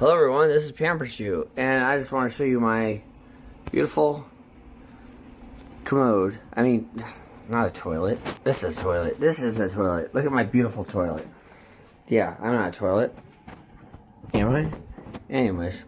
Hello everyone, this is Pamperchu, and I just want to show you my beautiful commode. I mean, not a toilet. This is a toilet. This is a toilet. Look at my beautiful toilet. Yeah, I'm not a toilet. Am I? Anyways.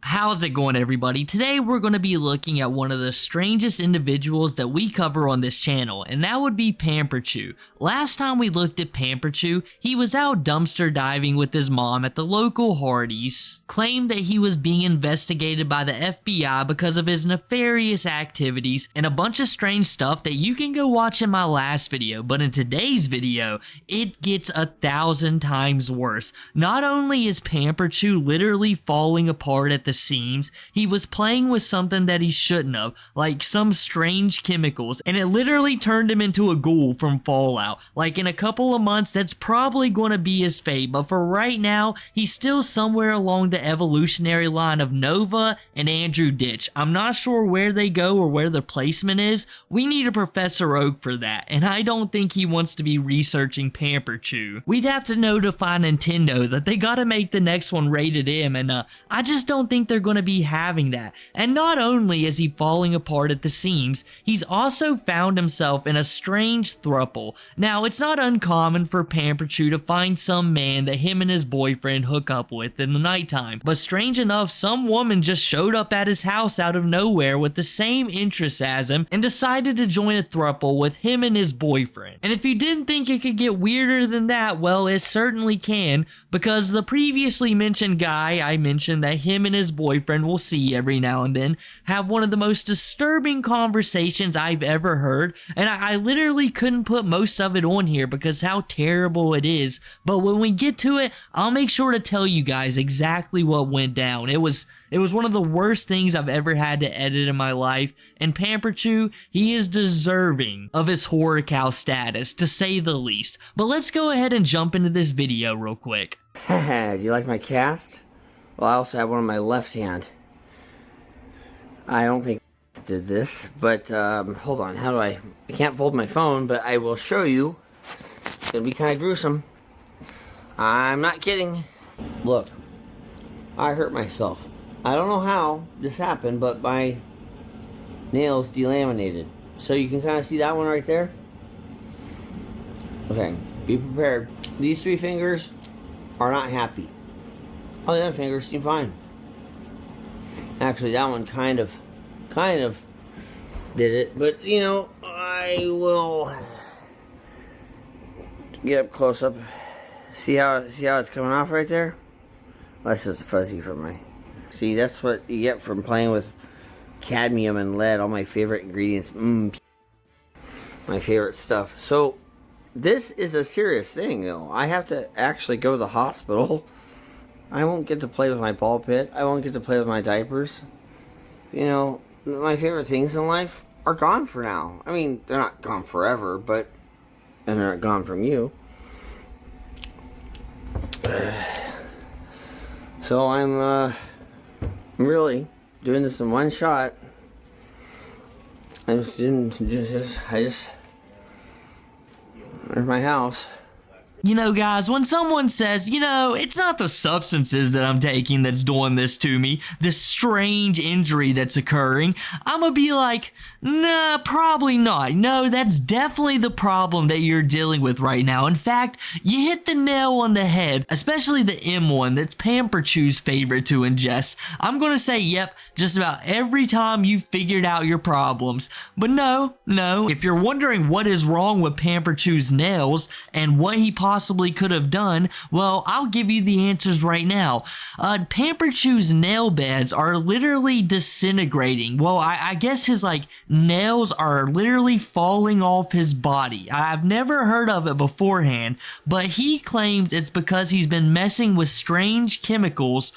How's it going, everybody? Today we're going to be looking at one of the strangest individuals that we cover on this channel, and that would be Pamperchu. Last time we looked at Pamperchu, he was out dumpster diving with his mom at the local Hardee's, claimed that he was being investigated by the FBI because of his nefarious activities, and a bunch of strange stuff that you can go watch in my last video. But in today's video, it gets 1,000 times worse. Not only is Pamperchu literally falling apart at the seams, he was playing with something that he shouldn't have, like some strange chemicals, and it literally turned him into a ghoul from Fallout. Like in a couple of months, that's probably going to be his fate, but for right now, he's still somewhere along the evolutionary line of Nova and Andrew Ditch. I'm not sure where they go or where their placement is. We need a Professor Oak for that, and I don't think he wants to be researching Pamperchu. We'd have to notify Nintendo that they gotta make the next one rated M, and I just don't think they're going to be having that. And not only is he falling apart at the seams, he's also found himself in a strange thruple. Now, it's not uncommon for Pamperchu to find some man that him and his boyfriend hook up with in the nighttime, but strange enough, some woman just showed up at his house out of nowhere with the same interests as him and decided to join a thruple with him and his boyfriend. And if you didn't think it could get weirder than that, well, it certainly can, because the previously mentioned guy I mentioned that him and his boyfriend will see every now and then have one of the most disturbing conversations I've ever heard, and I literally couldn't put most of it on here because how terrible it is, but when we get to it, I'll make sure to tell you guys exactly what went down. It was one of the worst things I've ever had to edit in my life, and Pamperchu, he is deserving of his horror cow status, to say the least. But let's go ahead and jump into this video real quick. Do you like my cast? Well, I also have one on my left hand. I don't think I did this, but hold on. How do I can't fold my phone, but I will show you. It's gonna be kind of gruesome. I'm not kidding. Look, I hurt myself. I don't know how this happened, but my nails delaminated. So you can kind of see that one right there. Okay, be prepared. These three fingers are not happy. All the other fingers seem fine. Actually, that one kind of did it, but you know, I will get up close up. See how it's coming off right there? That's just fuzzy from my. See, that's what you get from playing with cadmium and lead. All my favorite ingredients. My favorite stuff. So this is a serious thing, though. I have to actually go to the hospital. I won't get to play with my ball pit. I won't get to play with my diapers. You know, my favorite things in life are gone for now. I mean, they're not gone forever, but... and they're not gone from you. So I'm really doing this in one shot. I just there's my house. You know, guys, when someone says, you know, it's not the substances that I'm taking that's doing this to me, this strange injury that's occurring, I'm gonna be like, nah, probably not. No, that's definitely the problem that you're dealing with right now. In fact, you hit the nail on the head, especially the M1 that's Pamperchu's favorite to ingest. I'm gonna say, yep, just about every time you figured out your problems. But no, if you're wondering what is wrong with Pamperchu's nails and what he possibly could have done, well, I'll give you the answers right now. Pamperchu's nail beds are literally disintegrating. Well, I guess his nails are literally falling off his body. I've never heard of it beforehand, but he claims it's because he's been messing with strange chemicals,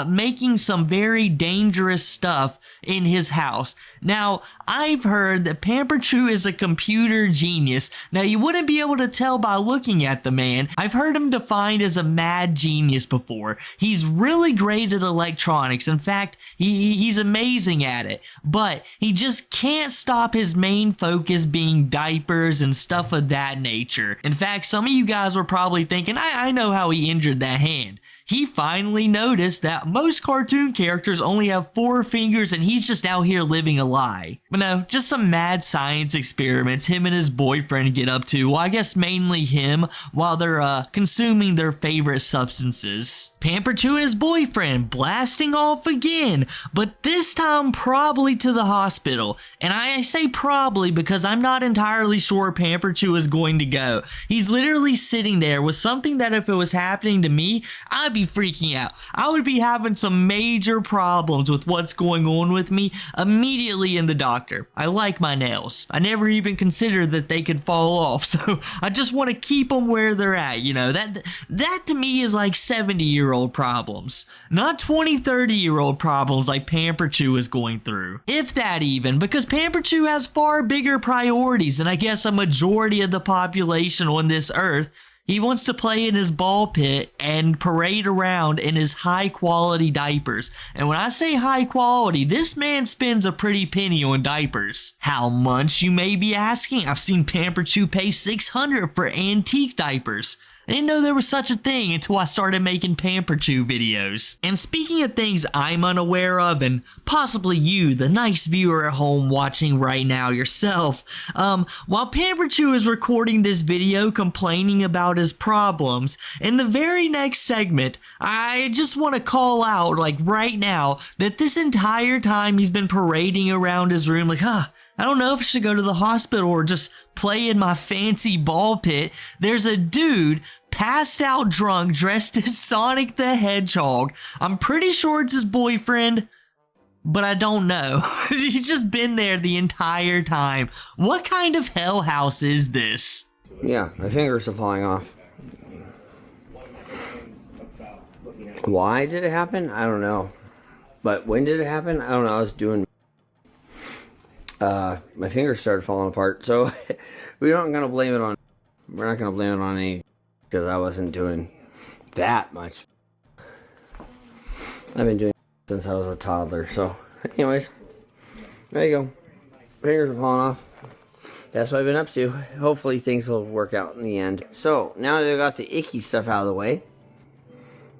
making some very dangerous stuff in his house. Now, I've heard that Pamperchu is a computer genius. Now, you wouldn't be able to tell by looking at the man. I've heard him defined as a mad genius before. He's really great at electronics. In fact, he's amazing at it. But he just can't stop his main focus being diapers and stuff of that nature. In fact, some of you guys were probably thinking, I know how he injured that hand. he finally noticed that most cartoon characters only have 4 fingers and he's just out here living a lie. But no, just some mad science experiments him and his boyfriend get up to. Well, I guess mainly him, while they're consuming their favorite substances. Pamperchu and his boyfriend blasting off again, but this time probably to the hospital. And I say probably because I'm not entirely sure Pamperchu is going to go. He's literally sitting there with something that if it was happening to me, I'd be freaking out. I would be having some major problems with what's going on with me immediately in the doctor. I like my nails. I never even considered that they could fall off, so I just want to keep them where they're at, you know. That to me is like 70-year-old problems, not 20, 30-year-old problems like Pamperchu is going through. If that even, because Pamperchu has far bigger priorities than I guess a majority of the population on this earth. He wants to play in his ball pit and parade around in his high quality diapers. And when I say high quality, this man spends a pretty penny on diapers. How much, you may be asking? I've seen Pamperchu pay $600 for antique diapers. I didn't know there was such a thing until I started making Pamperchu videos. And speaking of things I'm unaware of, and possibly you, the nice viewer at home watching right now yourself, while Pamperchu is recording this video complaining about his problems, in the very next segment, I just want to call out, like right now, that this entire time he's been parading around his room like, I don't know if I should go to the hospital or just play in my fancy ball pit. There's a dude passed out drunk dressed as Sonic the Hedgehog. I'm pretty sure it's his boyfriend, but I don't know. He's just been there the entire time. What kind of hell house is this? Yeah, my fingers are falling off. Why did it happen? I don't know. But when did it happen? I don't know. I was doing... my fingers started falling apart, so we're not gonna blame it on any, because I wasn't doing that much. I've been doing it since I was a toddler, so anyways, there you go. Fingers are falling off. That's what I've been up to. Hopefully things will work out in the end. So now that I got the icky stuff out of the way,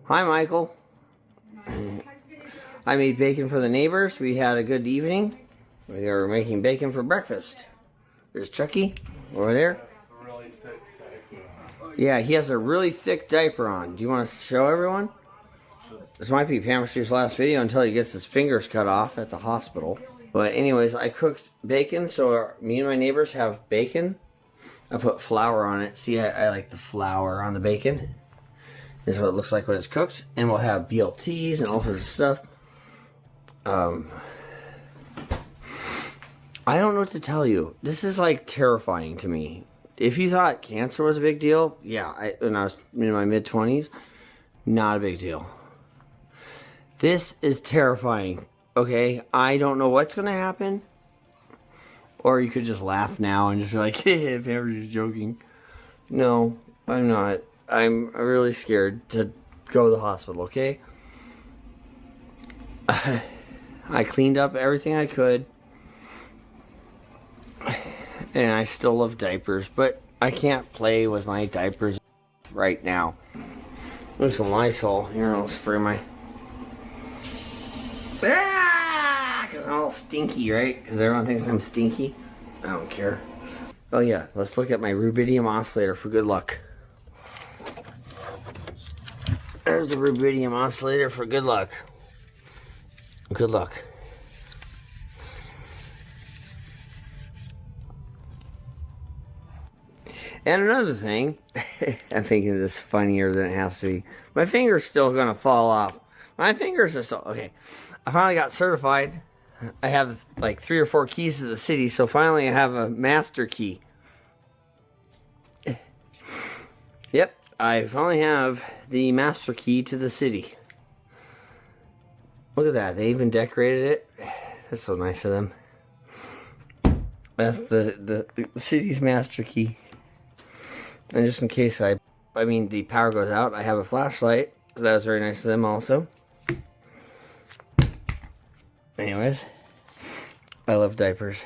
hi Michael. I made bacon for the neighbors. We had a good evening. We are making bacon for breakfast. There's Chucky over there. Yeah, he has a really thick diaper on. Do you want to show everyone? This might be Pamperchu's last video until he gets his fingers cut off at the hospital. But anyways, I cooked bacon, so me and my neighbors have bacon. I put flour on it. See, I like the flour on the bacon. This is what it looks like when it's cooked. And we'll have BLTs and all sorts of stuff. I don't know what to tell you. This is like terrifying to me. If you thought cancer was a big deal, yeah, when I was in my mid-20s, not a big deal. This is terrifying, okay? I don't know what's going to happen. Or you could just laugh now and just be like, hey, Pamperchu's joking. No, I'm not. I'm really scared to go to the hospital, okay? I cleaned up everything I could. And I still love diapers, but I can't play with my diapers right now. There's some Lysol. Here, I'll spray my... Because I'm all stinky, right? Because everyone thinks I'm stinky. I don't care. Oh yeah, let's look at my rubidium oscillator for good luck. There's the rubidium oscillator for good luck. Good luck. And another thing, I'm thinking this is funnier than it has to be. My finger's still gonna fall off. My fingers are still, okay. I finally got certified. I have like 3 or 4 keys to the city, so finally I have a master key. Yep, I finally have the master key to the city. Look at that, they even decorated it. That's so nice of them. That's the city's master key. And just in case I mean, the power goes out, I have a flashlight. So that was very nice of them also. Anyways, I love diapers.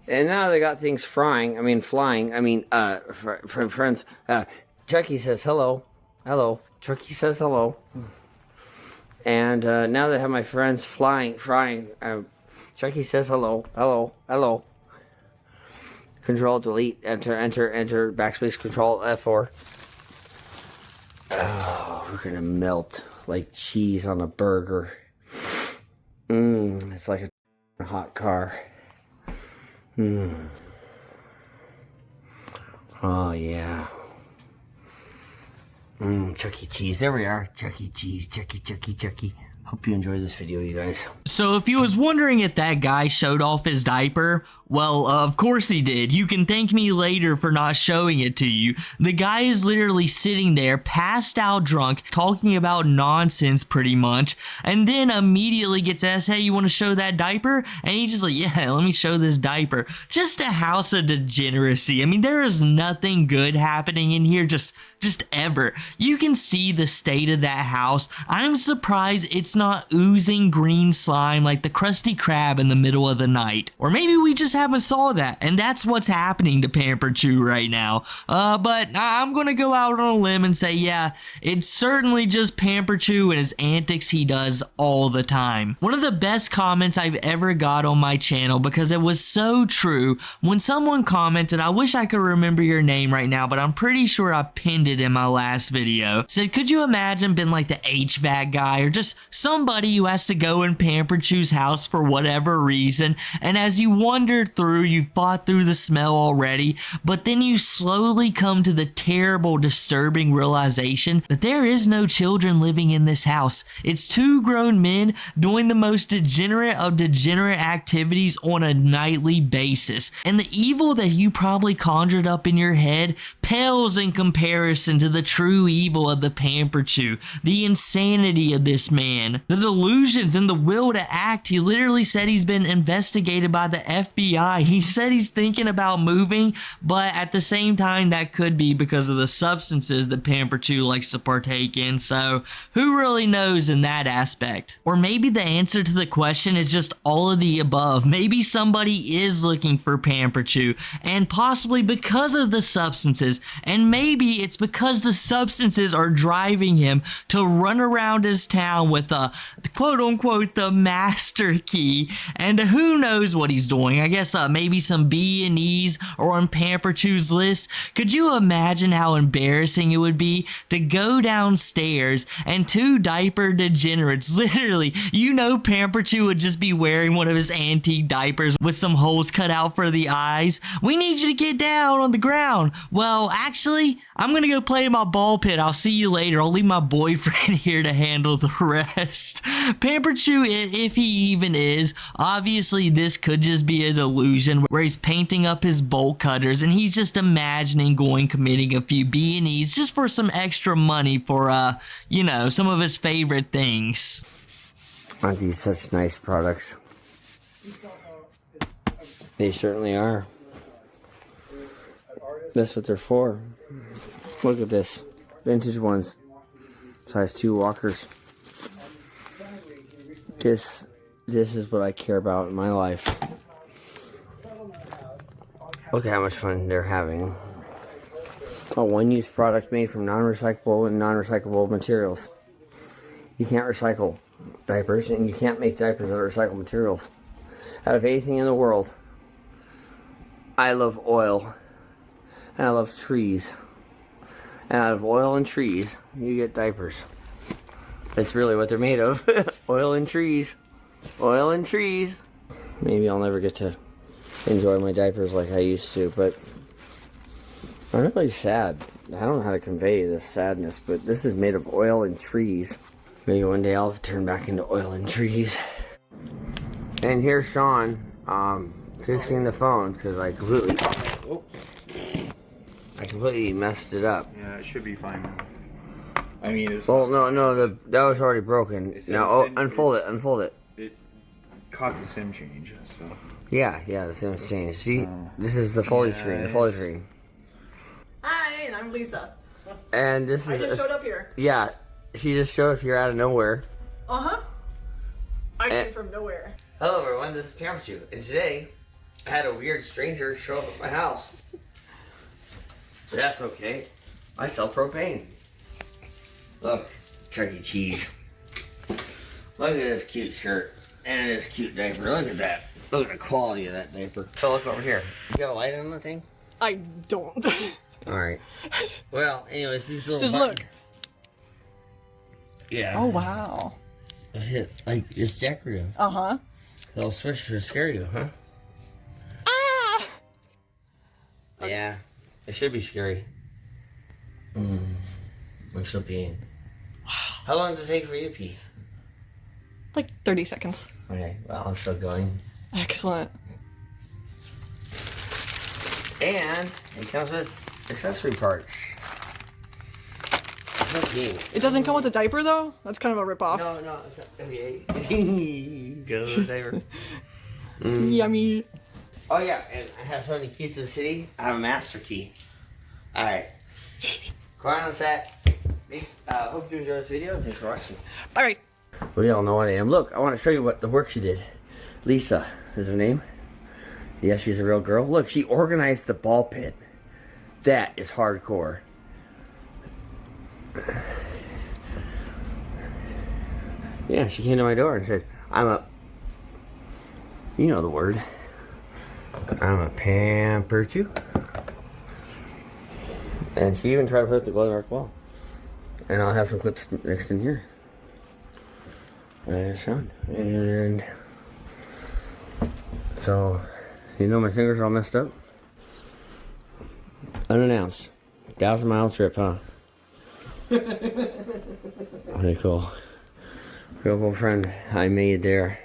And now they got things flying. Friends. Chucky says hello. Hello. Chucky says hello. And now they have my friends flying. Chucky says hello. Hello. Hello. Control, delete, enter, backspace, control, F4. Oh, we're gonna melt like cheese on a burger. It's like a hot car. Oh, yeah. Chuck E. Cheese. There we are. Chuck E. Cheese. Chucky. Hope you enjoyed this video, you guys. So if you was wondering if that guy showed off his diaper, well, of course he did. You can thank me later for not showing it to you. The guy is literally sitting there, passed out drunk, talking about nonsense pretty much, and then immediately gets asked, hey, you want to show that diaper? And he's just like, yeah, let me show this diaper. Just a house of degeneracy. I mean, there is nothing good happening in here, just ever. You can see the state of that house. I'm surprised it's not oozing green slime like the Krusty Krab in the middle of the night. Or maybe we just haven't saw that, and that's what's happening to Pamperchu right now. But I'm gonna go out on a limb and say, yeah, it's certainly just Pamperchu and his antics he does all the time. One of the best comments I've ever got on my channel, because it was so true, when someone commented, I wish I could remember your name right now, but I'm pretty sure I pinned it in my last video, said, could you imagine being like the HVAC guy or just somebody who has to go in Pamperchu's house for whatever reason, and as you wander through, you fought through the smell already, but then you slowly come to the terrible, disturbing realization that there is no children living in this house. It's two grown men doing the most degenerate of degenerate activities on a nightly basis, and the evil that you probably conjured up in your head pales in comparison to the true evil of the Pamperchu, the insanity of this man, the delusions and the will to act. He literally said he's been investigated by the FBI. He said he's thinking about moving, but at the same time that could be because of the substances that Pamperchu likes to partake in, so who really knows in that aspect? Or maybe the answer to the question is just all of the above. Maybe somebody is looking for Pamperchu, and possibly because of the substances, and maybe it's because the substances are driving him to run around his town with a quote-unquote the master key, and who knows what he's doing. I guess maybe some B&Es or on Pamperchu's list. Could you imagine how embarrassing it would be to go downstairs and two diaper degenerates, literally, you know Pamperchu would just be wearing one of his antique diapers with some holes cut out for the eyes. We need you to get down on the ground. Well, actually, I'm gonna go play in my ball pit. I'll see you later. I'll leave my boyfriend here to handle the rest. Pamperchu, if he even is, obviously this could just be a delusion where he's painting up his bolt cutters and he's just imagining committing a few B&Es just for some extra money for, you know, some of his favorite things. Aren't these such nice products? They certainly are. That's what they're for. Look at this. Vintage ones. Size 2 walkers. This is what I care about in my life. Look at how much fun they're having. A one-use product made from non-recyclable and non-recyclable materials. You can't recycle diapers, and you can't make diapers out of recycled materials. Out of anything in the world, I love oil, and I love trees. And out of oil and trees, you get diapers. That's really what they're made of. Oil and trees. Oil and trees. Maybe I'll never get to enjoy my diapers like I used to, but I'm really sad. I don't know how to convey this sadness, but this is made of oil and trees. Maybe one day I'll turn back into oil and trees. And here's Sean fixing the phone because I completely messed it up. Yeah, it should be fine now. I mean, it's... Well, no, that was already broken. Now, unfold it. It caught the SIM change, so... Yeah, the SIM's changed. See, this is the foldy screen, Hi, and I'm Lisa. And this is... I just showed up here. Yeah, she just showed up here out of nowhere. Uh-huh. I came from nowhere. Hello everyone, this is Pamperchu, and today I had a weird stranger show up at my house. But that's okay. I sell propane. Look, Chuck E. Cheese. Look at this cute shirt and this cute diaper. Look at that. Look at the quality of that diaper. So look over here. You got a light on the thing? I don't. Alright. Well, anyways, these little Just buttons. look. Yeah. Oh, wow. That's it. Like, it's decorative. Uh-huh. They'll switch to scare you, huh? Ah! Yeah. It should be scary. I'm still peeing. How long does it take for you to pee? Like 30 seconds. Okay, well, I'm still going. Excellent. And it comes with accessory parts. Okay. It doesn't come with a diaper, though? That's kind of a ripoff. No, it's not. Okay. Goes with the diaper. Yummy. Oh, yeah, and I have so many keys to the city. I have a master key. Alright. Quiet on set. Thanks. Hope you enjoyed this video. Thanks for watching. Alright. We all know what I am. Look, I want to show you what the work she did. Lisa is her name. Yeah, she's a real girl. Look, she organized the ball pit. That is hardcore. Yeah, she came to my door and said, you know the word. I'm a Pamperchu. And she even tried to put up the glow in the dark wall. And I'll have some clips mixed in here. And so, you know my fingers are all messed up. Unannounced. 1,000-mile trip, huh? Pretty cool. Real cool friend I made there.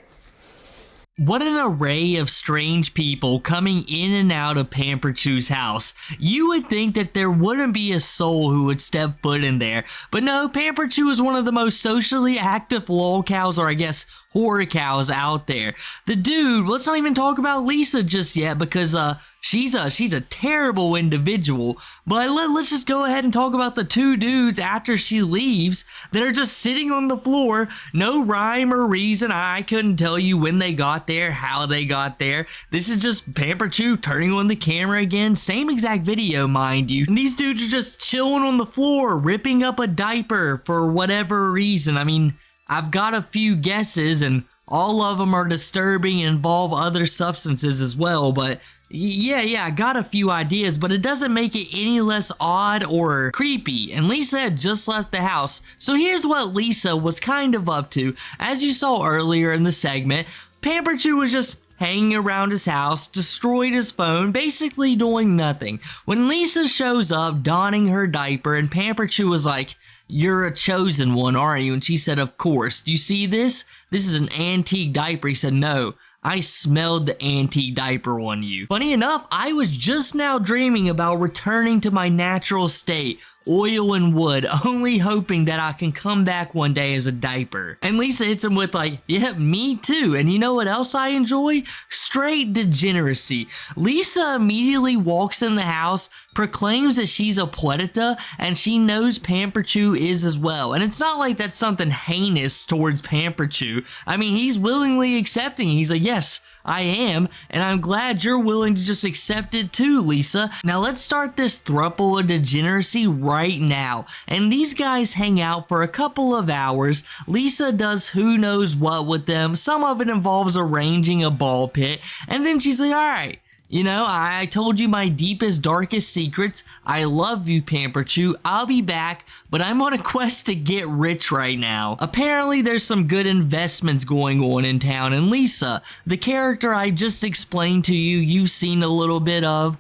What an array of strange people coming in and out of Pamperchu's house. You would think that there wouldn't be a soul who would step foot in there. But no, Pamperchu is one of the most socially active lolcows, or I guess horror cows out there. The dude, let's not even talk about Lisa just yet, because she's a terrible individual. But let's just go ahead and talk about the two dudes after she leaves that are just sitting on the floor. No rhyme or reason. I couldn't tell you when they got there, how they got there. This is just Pamperchu turning on the camera again. Same exact video, mind you. And these dudes are just chilling on the floor, ripping up a diaper for whatever reason. I mean, I've got a few guesses, and all of them are disturbing and involve other substances as well, but yeah, I got a few ideas, but it doesn't make it any less odd or creepy. And Lisa had just left the house, so here's what Lisa was kind of up to. As you saw earlier in the segment, Pamperchu was just hanging around his house, destroyed his phone, basically doing nothing. When Lisa shows up, donning her diaper, and Pamperchu was like, "You're a chosen one, aren't you?" And she said, "Of course. Do you see this? This is an antique diaper." He said, "No. I smelled the antique diaper on you." Funny enough, I was just now dreaming about returning to my natural state, oil and wood, only hoping that I can come back one day as a diaper. And Lisa hits him with like, "Yeah, me too. And you know what else I enjoy? Straight degeneracy." Lisa immediately walks in the house, proclaims that she's a puerta, and she knows Pamperchu is as well. And it's not like that's something heinous towards Pamperchu. I mean, he's willingly accepting. He's like, "Yes, I am, and I'm glad you're willing to just accept it too, Lisa." Now let's start this thruple of degeneracy right now. And these guys hang out for a couple of hours. Lisa does who knows what with them. Some of it involves arranging a ball pit. And then she's like, "All right, you know, I told you my deepest, darkest secrets. I love you, Pamperchu. I'll be back, but I'm on a quest to get rich right now." Apparently, there's some good investments going on in town, and Lisa, the character I just explained to you, you've seen a little bit of,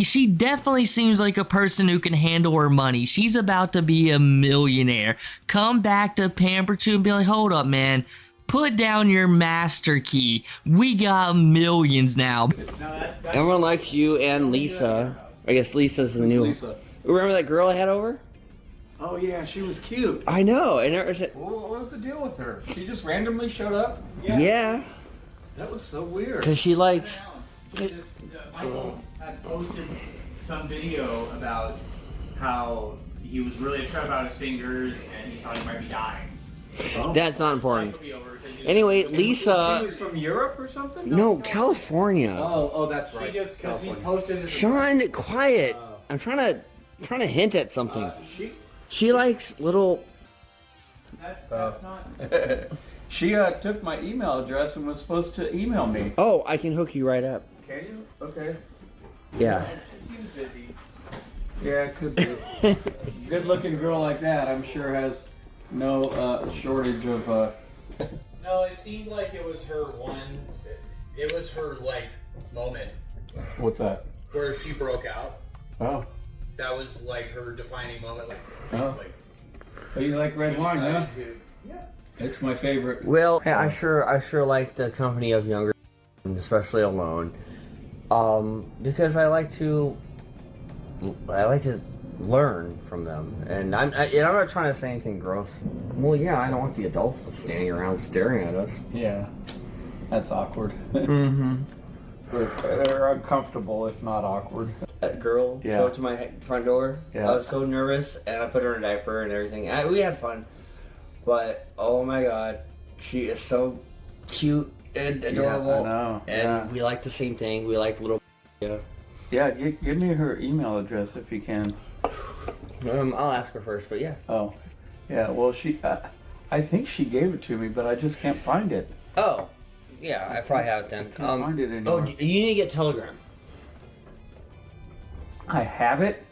she definitely seems like a person who can handle her money. She's about to be a millionaire. Come back to Pamperchu and be like, "Hold up, man. Put down your master key. We got millions now." Everyone likes you and Lisa. I guess Lisa's the new one. Lisa? Remember that girl I had over? Oh yeah, she was cute. I know. And it was, What was the deal with her? She just randomly showed up? yeah, That was so weird. because she likes. Michael had posted some video about how he was really upset about his fingers and he thought he might be dying. Oh. That's not important. It'll be over, 'cause you- Anyway, She Lisa. was from Europe or something? No, California. Oh, that's She right. just because he's California. posted his. Sean, quiet. I'm trying to hint at something. She She likes little. That's not. she took my email address and was supposed to email me. Oh, I can hook you right up. Can you? Okay. Yeah. She seems busy. Yeah, it could be. Good-looking girl like that, I'm sure, has no shortage of. No, it seemed like it was her one. It was her like moment What's that? where she broke out. Oh. That was like her defining moment. Like, Oh. like Oh, you like red wine, huh? yeah. It's my favorite. Well, I sure like the company of younger, especially alone, because I like to learn from them, and I'm not trying to say anything gross. Well, yeah, I don't want the adults standing around staring at us. Yeah. That's awkward. Mm-hmm. They're uncomfortable, if not awkward. That girl Yeah. showed up to my front door. Yeah. I was so nervous, and I put her in a diaper and everything. We had fun, but oh my god, she is so cute and adorable. Yeah, I know. And we like the same thing. We like little. Yeah. Yeah, give me her email address if you can. I'll ask her first, but yeah. Oh, yeah. Well, I think she gave it to me, but I just can't find it. Oh, yeah. I probably have it then. Can't find it anymore. Oh, you need to get Telegram. I have it,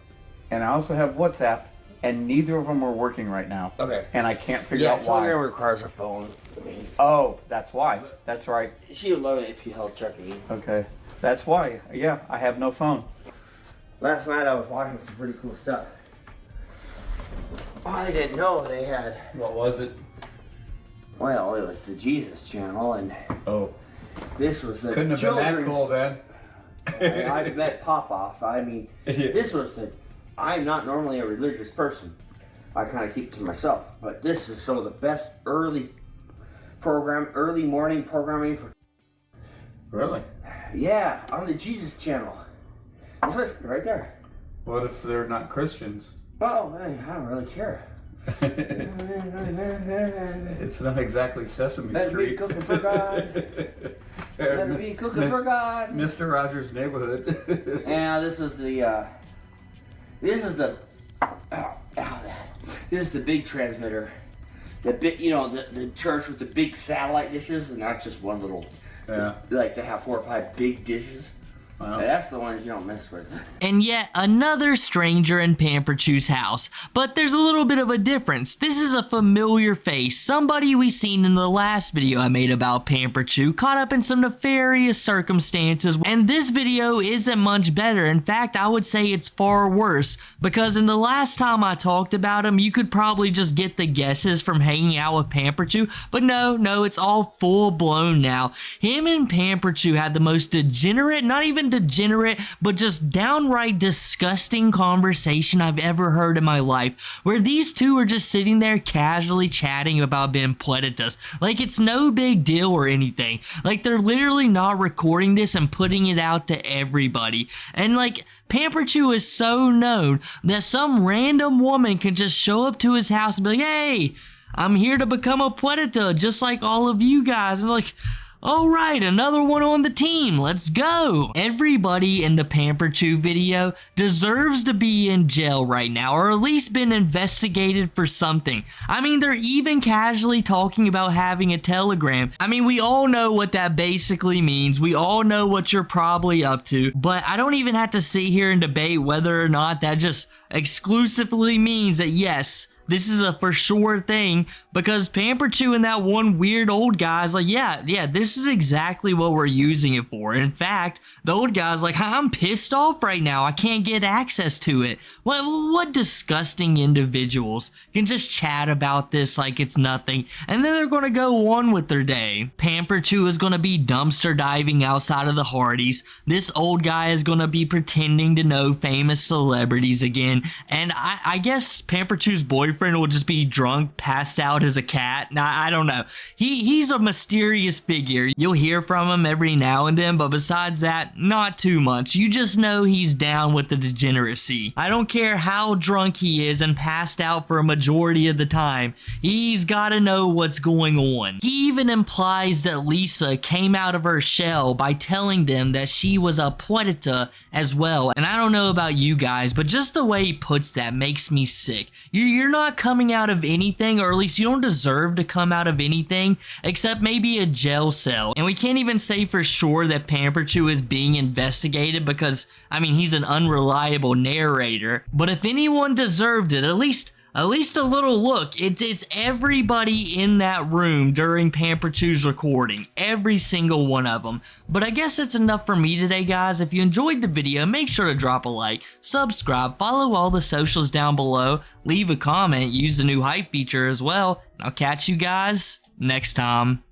and I also have WhatsApp, and neither of them are working right now. Okay. And I can't figure Yeah, out why. Telegram requires a phone. Oh, that's why. That's right. She would love it if you held Chucky. Okay. That's why. Yeah, I have no phone. Last night I was watching some pretty cool stuff. I didn't know they had. What was it? Well, it was the Jesus Channel, and Oh. this was the Couldn't have been that children's- cool then. I met Pop-Off. I mean, this was the. I'm not normally a religious person. I kind of keep it to myself. But this is some of the best early morning programming for. Really? Yeah, on the Jesus Channel. This was right there. What if they're not Christians? Oh, man, I don't really care. It's not exactly Sesame Let me Street. cooking for God. Let me cooking for God. Mr. Rogers' Neighborhood. Yeah, this is the. This is the big transmitter. The big, the church with the big satellite dishes, and that's just one little. Yeah. Like they have 4 or 5 big dishes. Wow. That's the ones you don't mess with. And yet another stranger in Pamperchu's house. But there's a little bit of a difference. This is a familiar face, somebody we seen in the last video I made about Pamperchu, caught up in some nefarious circumstances, and this video isn't much better. In fact, I would say it's far worse, because in the last time I talked about him, you could probably just get the guesses from hanging out with Pamperchu, but no, it's all full blown now. Him and Pamperchu had the most degenerate, not even degenerate, but just downright disgusting conversation I've ever heard in my life, where these two are just sitting there casually chatting about being puertas, like it's no big deal or anything. Like they're literally not recording this and putting it out to everybody. And like Pamperchu is so known that some random woman can just show up to his house and be like, hey, I'm here to become a puerta just like all of you guys. And like, all right, another one on the team. Let's go. Everybody in the Pamperchu video deserves to be in jail right now, or at least been investigated for something. I mean, they're even casually talking about having a Telegram. I mean, we all know what that basically means. We all know what you're probably up to, but I don't even have to sit here and debate whether or not that just exclusively means that yes, this is a for sure thing, because Pamperchu and that one weird old guy's like, yeah, this is exactly what we're using it for. In fact, the old guy's like, I'm pissed off right now. I can't get access to it. What disgusting individuals can just chat about this like it's nothing, and then they're going to go on with their day. Pamperchu is going to be dumpster diving outside of the Hardys. This old guy is going to be pretending to know famous celebrities again, and I guess Pamperchu's boyfriend boyfriend will just be drunk, passed out as a cat. Nah, I don't know. He's a mysterious figure. You'll hear from him every now and then, but besides that, not too much. You just know he's down with the degeneracy. I don't care how drunk he is and passed out for a majority of the time. He's gotta know what's going on. He even implies that Lisa came out of her shell by telling them that she was a puerta as well. And I don't know about you guys, but just the way he puts that makes me sick. You're not coming out of anything, or at least you don't deserve to come out of anything except maybe a jail cell. And we can't even say for sure that Pamperchu is being investigated because, I mean, he's an unreliable narrator. But if anyone deserved it, at least a little look. It's everybody in that room during Pamperchu's recording. Every single one of them. But I guess that's enough for me today, guys. If you enjoyed the video, make sure to drop a like, subscribe, follow all the socials down below, leave a comment, use the new hype feature as well. And I'll catch you guys next time.